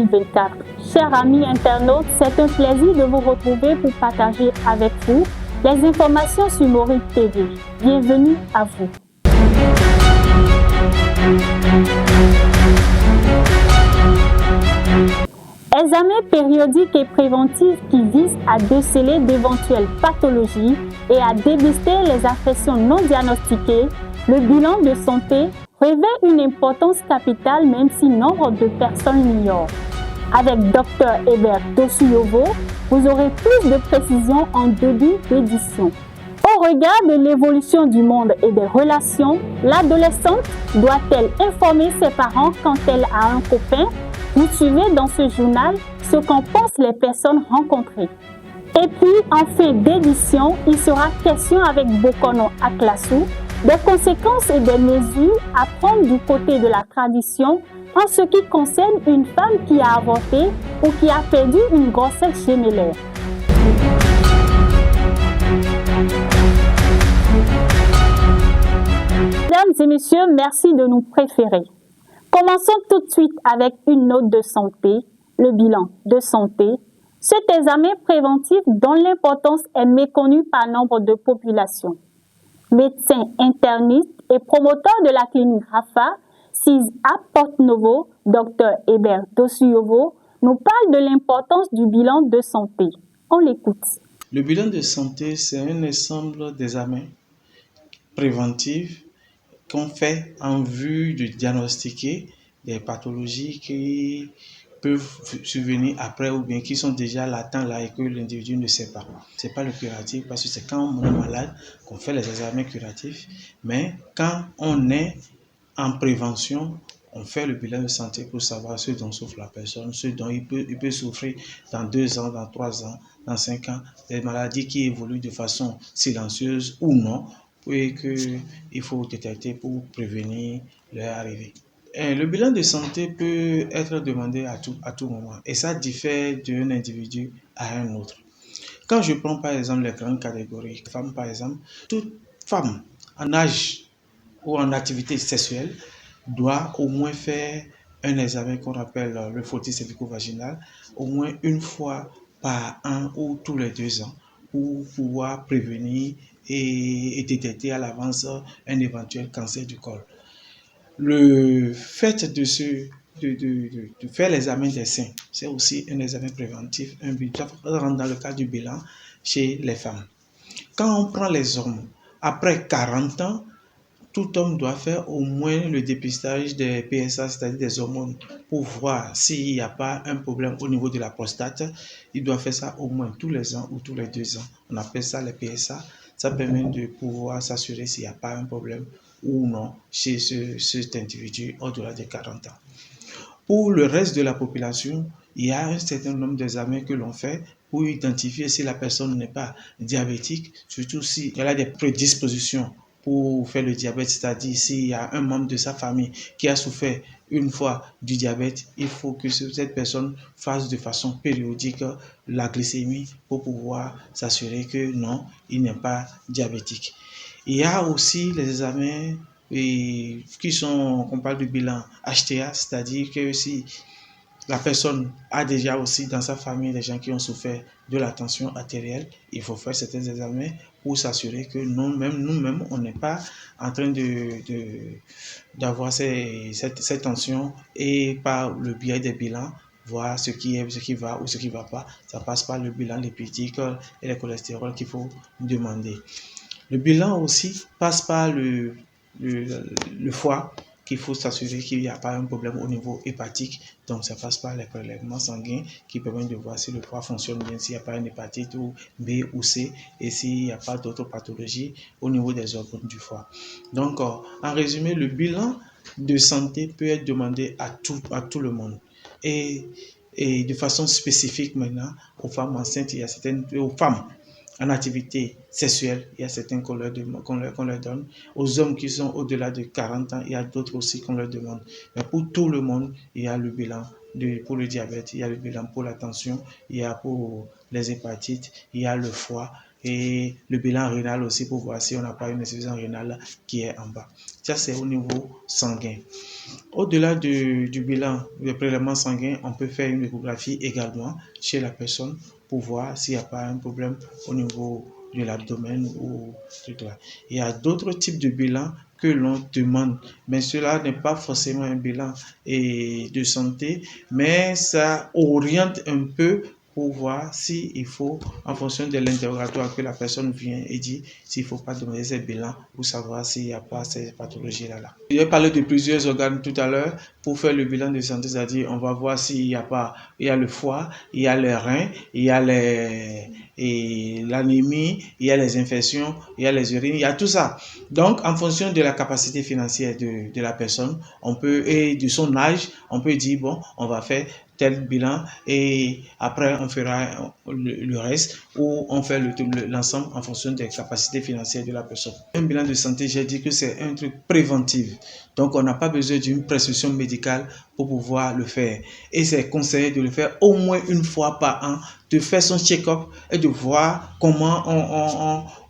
2024. Chers amis internautes, c'est un plaisir de vous retrouver pour partager avec vous les informations sur Mourides TV. Bienvenue à vous. Examen périodique et préventif qui vise à déceler d'éventuelles pathologies et à dépister les affections non diagnostiquées, le bilan de santé revêt une importance capitale même si nombre de personnes l'ignorent. Avec Dr Hébert Dossouyovo, vous aurez plus de précisions en début d'édition. Au regard de l'évolution du monde et des relations, l'adolescente doit-elle informer ses parents quand elle a un copain? Vous suivez dans ce journal ce qu'en pensent les personnes rencontrées. Et puis, en fin d'édition, il sera question avec Bokono Aklassou des conséquences et des mesures à prendre du côté de la tradition en ce qui concerne une femme qui a avorté ou qui a perdu une grossesse gémellaire. Mesdames et messieurs, merci de nous préférer. Commençons tout de suite avec une note de santé, le bilan de santé. Cet examen préventif dont l'importance est méconnue par nombre de populations. Médecin interniste et promoteur de la clinique Rafa, SIS à Porte-Novo, Dr Hébert Dossouyovo, nous parle de l'importance du bilan de santé. On l'écoute. Le bilan de santé, c'est un ensemble d'examens préventifs qu'on fait en vue de diagnostiquer des pathologies qui peuvent survenir après ou bien qui sont déjà latentes là et que l'individu ne sait pas. Ce n'est pas le curatif parce que c'est quand on est malade qu'on fait les examens curatifs, mais quand on est en prévention, on fait le bilan de santé pour savoir ce dont souffre la personne, ce dont il peut souffrir dans 2 ans, dans 3 ans, dans 5 ans, des maladies qui évoluent de façon silencieuse ou non, et qu'il faut détecter pour prévenir leur arrivée. Et le bilan de santé peut être demandé à tout moment et ça diffère d'un individu à un autre. Quand je prends par exemple les grandes catégories, femmes par exemple, toute femme en âge ou en activité sexuelle doit au moins faire un examen qu'on appelle le frottis cervico-vaginal au moins une fois par an ou tous les 2 ans pour pouvoir prévenir et détecter à l'avance un éventuel cancer du col. Le fait de faire l'examen des seins, c'est aussi un examen préventif, un but dans le cadre du bilan chez les femmes. Quand on prend les hommes, après 40 ans, tout homme doit faire au moins le dépistage des PSA, c'est-à-dire des hormones, pour voir s'il n'y a pas un problème au niveau de la prostate. Il doit faire ça au moins tous les ans ou tous les 2 ans. On appelle ça les PSA. Ça permet de pouvoir s'assurer s'il n'y a pas un problème ou non chez cet individu au-delà de 40 ans. Pour le reste de la population, il y a un certain nombre d'examens que l'on fait pour identifier si la personne n'est pas diabétique, surtout si elle a des prédispositions pour faire le diabète, c'est-à-dire s'il y a un membre de sa famille qui a souffert une fois du diabète, il faut que cette personne fasse de façon périodique la glycémie pour pouvoir s'assurer que non, il n'est pas diabétique. Il y a aussi les examens qu'on parle du bilan HTA, c'est-à-dire que si la personne a déjà aussi dans sa famille des gens qui ont souffert de la tension artérielle, il faut faire certains examens pour s'assurer que nous-mêmes, on n'est pas en train d'avoir cette tension et par le biais des bilans, voir ce qui va ou ce qui ne va pas. Ça passe par le bilan lipidique et le cholestérol qu'il faut demander. Le bilan aussi passe par le foie, qu'il faut s'assurer qu'il n'y a pas un problème au niveau hépatique. Donc, ça passe par les prélèvements sanguins qui permettent de voir si le foie fonctionne bien, s'il n'y a pas une hépatite ou B ou C et s'il n'y a pas d'autres pathologies au niveau des organes du foie. Donc, en résumé, le bilan de santé peut être demandé à tout le monde. Et de façon spécifique maintenant, aux femmes enceintes, aux femmes en activité sexuelle, il y a certains qu'on leur donne. Aux hommes qui sont au-delà de 40 ans, il y a d'autres aussi qu'on leur demande. Mais pour tout le monde, il y a le bilan pour le diabète, il y a le bilan pour la tension, il y a pour les hépatites, il y a le foie, et le bilan rénal aussi pour voir si on n'a pas une insuffisance rénale qui est en bas. Ça, c'est au niveau sanguin. Au-delà du bilan, du prélèvement sanguin, on peut faire une échographie également chez la personne pour voir s'il n'y a pas un problème au niveau de l'abdomen ou tout là. Il y a d'autres types de bilans que l'on demande, mais cela n'est pas forcément un bilan de santé, mais ça oriente un peu pour voir s'il faut, en fonction de l'interrogatoire que la personne vient et dit, s'il ne faut pas demander ces bilans pour savoir s'il n'y a pas ces pathologies-là. J'ai parlé de plusieurs organes tout à l'heure pour faire le bilan de santé, c'est-à-dire on va voir s'il n'y a pas, il y a le foie, il y a les reins, il y a l'anémie, il y a les infections, il y a les urines, il y a tout ça. Donc, en fonction de la capacité financière de la personne, on peut, et de son âge, on peut dire, bon, on va faire tel bilan et après on fera le reste ou on fait l'ensemble en fonction des capacités financières de la personne. Un bilan de santé, j'ai dit que c'est un truc préventif. Donc on n'a pas besoin d'une prescription médicale pour pouvoir le faire. Et c'est conseillé de le faire au moins une fois par an, de faire son check-up et de voir comment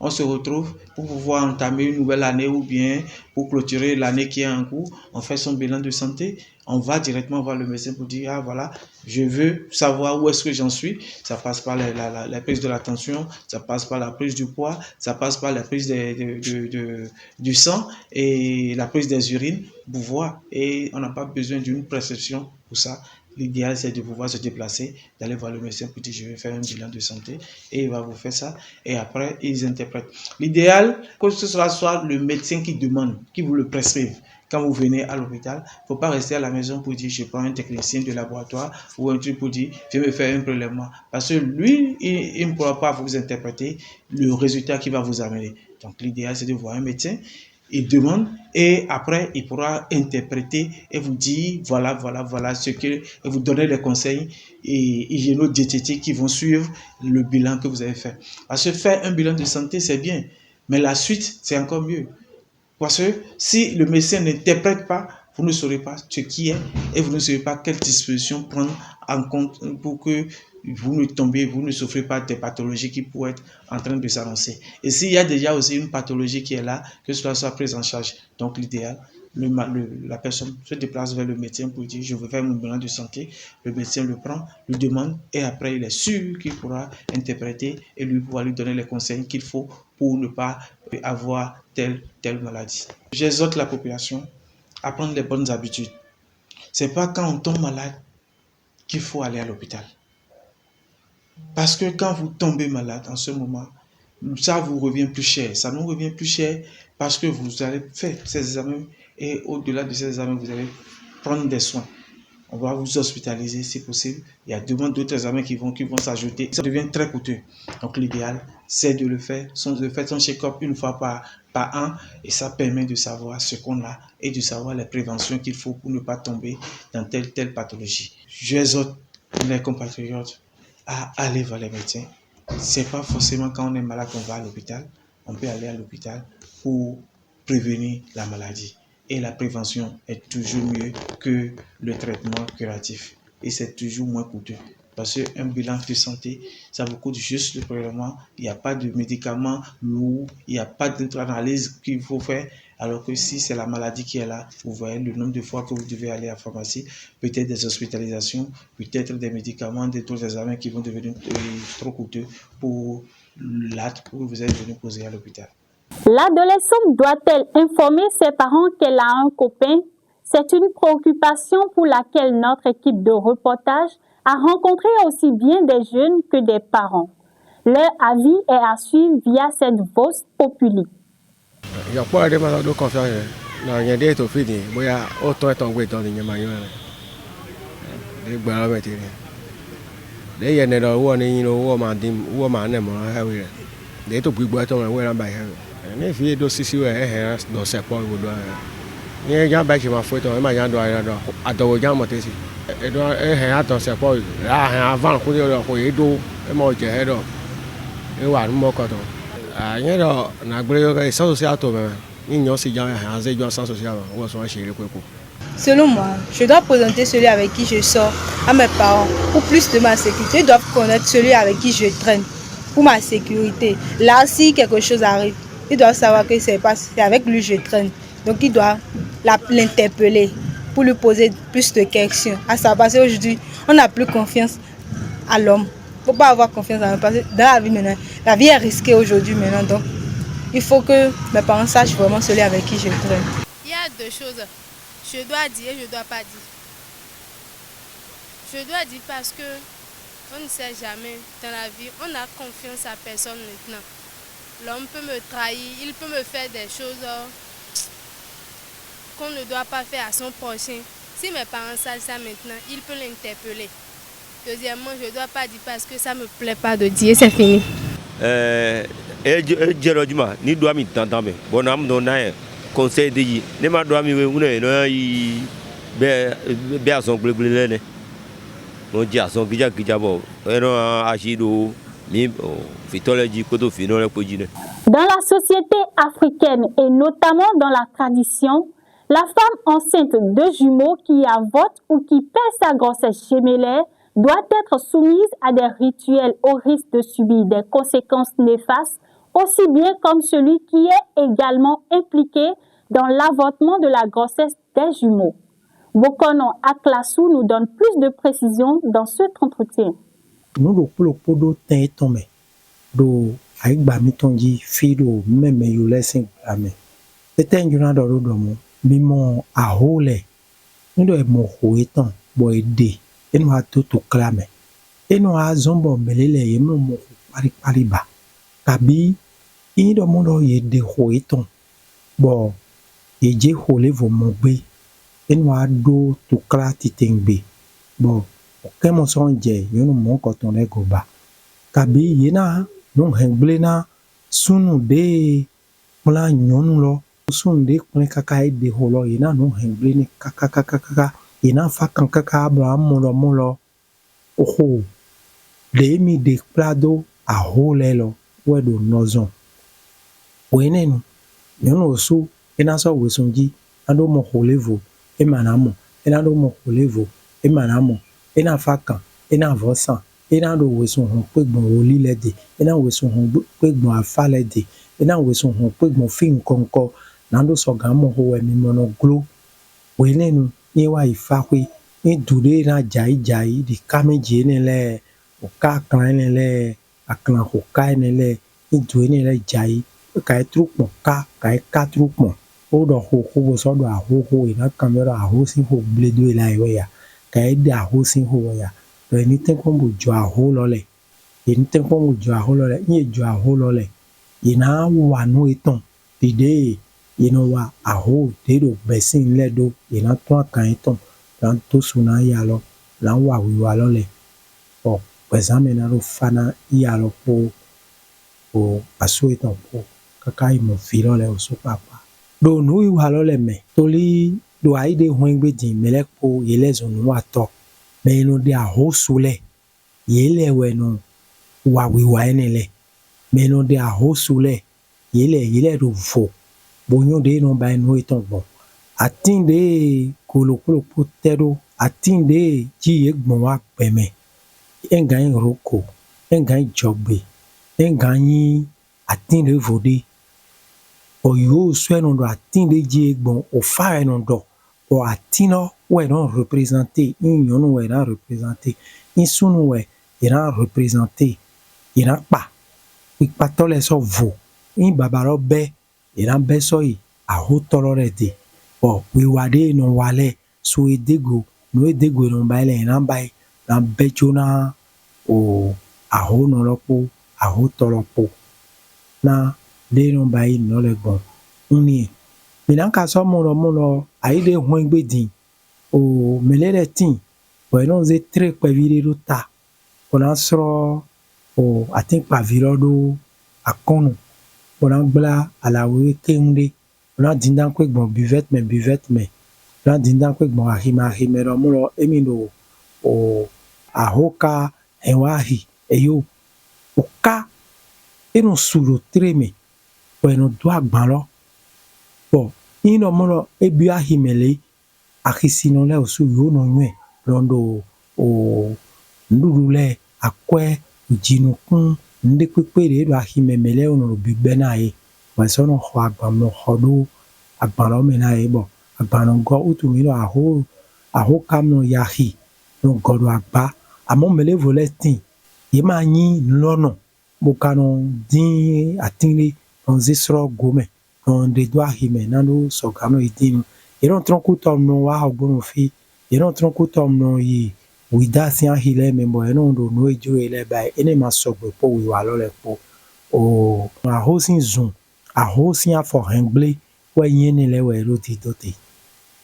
on se retrouve pour pouvoir entamer une nouvelle année ou bien pour clôturer l'année qui est en cours. On fait son bilan de santé, on va directement voir le médecin pour dire, ah voilà, je veux savoir où est-ce que j'en suis. Ça passe par la prise de la tension, ça passe par la prise du poids, ça passe par la prise du sang et la prise des urines pour voir. Et on n'a pas besoin d'une prescription pour ça. L'idéal, c'est de pouvoir se déplacer, d'aller voir le médecin pour dire je vais faire un bilan de santé et il va vous faire ça. Et après, ils interprètent. L'idéal, que ce soit le médecin qui demande, qui vous le prescrive. Quand vous venez à l'hôpital, il ne faut pas rester à la maison pour dire je prends un technicien de laboratoire ou un truc pour dire je vais me faire un prélèvement. Parce que lui, il ne pourra pas vous interpréter le résultat qu'il va vous amener. Donc l'idéal, c'est de voir un médecin. Il demande et après il pourra interpréter et vous dire voilà ce que, et vous donner les conseils hygiéno-diététiques qui vont suivre le bilan que vous avez fait. Parce que faire un bilan de santé c'est bien, mais la suite c'est encore mieux. Parce que si le médecin n'interprète pas, vous ne saurez pas ce qui est et vous ne saurez pas quelle disposition prendre en compte pour que vous ne tombez, vous ne souffrez pas des pathologies qui pourraient être en train de s'annoncer. Et s'il y a déjà aussi une pathologie qui est là, que cela soit prise en charge. Donc l'idéal, la personne se déplace vers le médecin pour dire je veux faire mon bilan de santé. Le médecin le prend, lui demande et après il est sûr qu'il pourra interpréter et lui pouvoir lui donner les conseils qu'il faut pour ne pas avoir telle maladie. J'exhorte la population à prendre les bonnes habitudes. C'est pas quand on tombe malade qu'il faut aller à l'hôpital. Parce que quand vous tombez malade en ce moment, ça vous revient plus cher. Ça nous revient plus cher parce que vous allez faire ces examens et au-delà de ces examens, vous allez prendre des soins. On va vous hospitaliser si possible. Il y a d'autres examens qui vont s'ajouter. Ça devient très coûteux. Donc l'idéal, c'est de faire son check-up une fois par an et ça permet de savoir ce qu'on a et de savoir les préventions qu'il faut pour ne pas tomber dans telle pathologie. J'exhorte les compatriotes à aller voir les médecins. C'est pas forcément quand on est malade qu'on va à l'hôpital. On peut aller à l'hôpital pour prévenir la maladie. Et la prévention est toujours mieux que le traitement curatif. Et c'est toujours moins coûteux. Parce qu'un bilan de santé, ça vous coûte juste le prélèvement. Il n'y a pas de médicaments lourds. Il n'y a pas d'analyse qu'il faut faire. Alors que si c'est la maladie qui est là, vous voyez le nombre de fois que vous devez aller à la pharmacie, peut-être des hospitalisations, peut-être des médicaments, d'autres examens qui vont devenir trop coûteux pour l'acte que vous êtes venu poser à l'hôpital. L'adolescente doit-elle informer ses parents qu'elle a un copain? C'est une préoccupation pour laquelle notre équipe de reportage a rencontré aussi bien des jeunes que des parents. Leur avis est à suivre via cette Vox Populi. Il y a pas de mal de confiance. Non, il y a des tout fini. Moi, autant est tombé dans les maillots. Les balles mettent. Les y a des gens qui ont des des tout plus boitons ouais là bas. Les filles aussi si ouais dans ces points vous doit. Il y a gens qui m'a fait ton mais gens doit à doit gens monter ici. Et donc attends c'est pas là avant qu'on y do et moi je head et ouais moi quand il y a na gré sans social to mais ils si gens hanze gens sans social on sont chez les coco. Selon moi, je dois présenter celui avec qui je sors à mes parents. Pour plus de ma sécurité, ils doivent connaître celui avec qui je traîne. pour ma sécurité. Là, si quelque chose arrive, il doit savoir que c'est avec lui que je traîne. Donc, il doit l'interpeller pour lui poser plus de questions. À savoir, parce qu'aujourd'hui, on n'a plus confiance à l'homme. Il ne faut pas avoir confiance à l'homme parce que dans la vie maintenant, la vie est risquée aujourd'hui maintenant. Donc, il faut que mes parents sachent vraiment celui avec qui je traîne. Il y a deux choses. Je dois dire et je ne dois pas dire. Je dois dire parce que on ne sait jamais dans la vie. On a confiance à personne maintenant. L'homme peut me trahir, il peut me faire des choses qu'on ne doit pas faire à son prochain. Si mes parents savent ça maintenant, ils peuvent l'interpeller. Deuxièmement, je ne dois pas dire parce que ça ne me plaît pas de dire, c'est fini. Ni doit mi tantame. Bon am don na conseil de yi. Ne ma doit mi we une no yi be ason gbegbele ne. Mo ji ason gija bo. Eno ajido mi fitology koto fino le pojine. Dans la société africaine et notamment dans la tradition, la femme enceinte de jumeaux qui avorte ou qui perd sa grossesse gémellaire doit être soumise à des rituels au risque de subir des conséquences néfastes, aussi bien comme celui qui est également impliqué dans l'avortement de la grossesse des jumeaux. Bokono Aklassou nous donne plus de précisions dans cet entretien. Nous le do aigba mi tonji fido meme yo lesson ame tete njuna do mo bi mo ahole ndo e mo hoetan bo ede eno ha to klame eno ha zombo melele ye mo pari ba kabi indo mo do ye de hoetan bo ye je hole vo mo gbe eno ha do to kla titengbe bo ke mo sonje yo no mo ko ton e go ba kabi yena non henglena sunu de mla nyonu lo sunu de kwen kaka de holo yena non hengleni kaka yena fa kan kaka abraham molo oho de mi de plado a holelo wedo nozon wenenu yono su ena so wesunji ando mo holevo e manamo ena do mo holevo e manamo ena fa kan ena vosan ena do wesun hon pegbon oli lede ena wesun hon pegbon afa lede ena wesun hon pegbon fi nkan ko na do so gan mo ho emi mono glo wenenu ni wa ifahwe ni dure na jai di kameje ne le o ka kan ne le aklan ho ka ne le ni dure ne le jai ka trupon ka trupon o do ho so do ho ina kamera ho si ho bledo ila ya ka da ho si ho ya ni ten ko bu jo aho lole ni ten ko bu jo aho lole ni jo aho lole ina wa no itan dide ina wa aho de do besin le do ina to kan itan lan to suna ya lo lan wa wi wa lole o examen na ro fana ya lo po aso itan po kaka imo fi lole o so papa do no wi wa lole me toli do ai de hoin gbe din mele po yelezo no wa to mais nous de aho sule yele weno wa wiwa enele mais nous de aho sule yele do fo bonyo de no ba no iton bon atinde kolokolo potero atinde ji egbon wa peme engan roko engan jogbe engan atinde vode oyo sweno do atinde ji egbon o fa eno do o atino ouais non représenté union ouais non représenté insunu ouais era représenté era pa ipatole so vo in babaro be era be so yi ahotoro rede o we wade no wale so edego no edego no ba ile era ba na be jona o aho no lopo ahotoro po na de no ba yi no le gbon uni mi nan ka so mo lo aide hoin gbe din o melele tin bueno ze tre pevire do ta ona sro o atin paviro do akonu ona gbla ala we kende ona dindan ko gbon buvette me ona dindan ko gbon ahima ro mo lo emi no o ahoka enwahi eyo oka eno suro treme bueno do agban lo bo ino mo lo ebi ahimele akisino le osu yo no nwe londo o ndurule akwe ujinukun Nde kpekpe de do ahime mele ono big bena e. Wa so no ho agbam no hodo agbam lo me na e bo. Agbam no go utu mi no aho kam no yahi no go do agba. Amo mele voletin. Ye ma nyi lono. Bokano din atinle on zisro gome. On de do ahime na no so gano idinu. Ye non tronku tom no wa ogbono fi. Ye non tronku tom no yi. Wida si an hile membo eno ndo no ejo ele ba ene masogbe po wi wa lo le po o a hosin zoom a hosin afo hengle we yin le we ro ti dote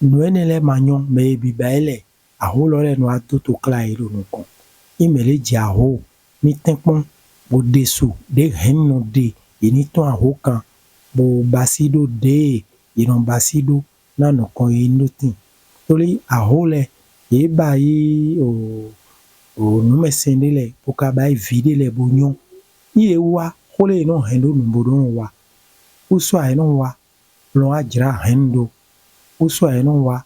no ene le manyon me bi ba ele a ho lo le no ato to kla iro no kon imele ji a ho ni tenpon bo desu de hen no de ini to a ho kan bo basido de iron basido na no kon inotin toli a ho le ye ba yi o no me sende le poka ba vide le bonyon ye wa hole no hendo no bodon wa uso ai no wa lo ajra hendo uso ai no wa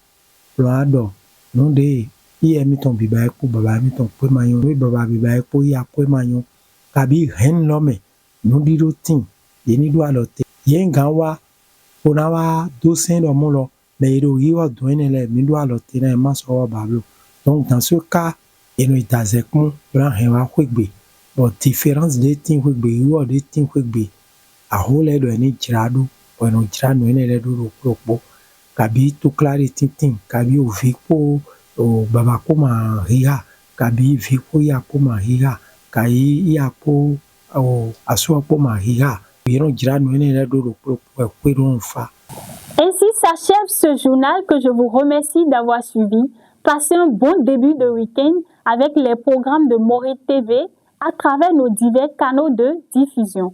lo ado no de ye mi ton bi ba ko baba mi ton pe mayon we baba bi ba ko ya pe mayon kabi hen lo me no di ro tin ye ni do alote ye nga wa ona wa do sen do mo lo mais il y a d'autres mi do alote na ma so wa bablo. Donc dans ce cas et nous d'azekmo bran hewa kwegbe but différence de tin kwegbe yo de tin kwegbe a hole do ni jirado o no jirano ene le do ropo kabi to clare tin kabi o vipo o baba ko ma hiha kabi vipo ya ko ma hiha kai ya ko o aso ko ma hiha yo jirano ene le do ropo ko don fa. Ainsi s'achève ce journal que je vous remercie d'avoir suivi. Passez un bon début de week-end avec les programmes de Morit TV à travers nos divers canaux de diffusion.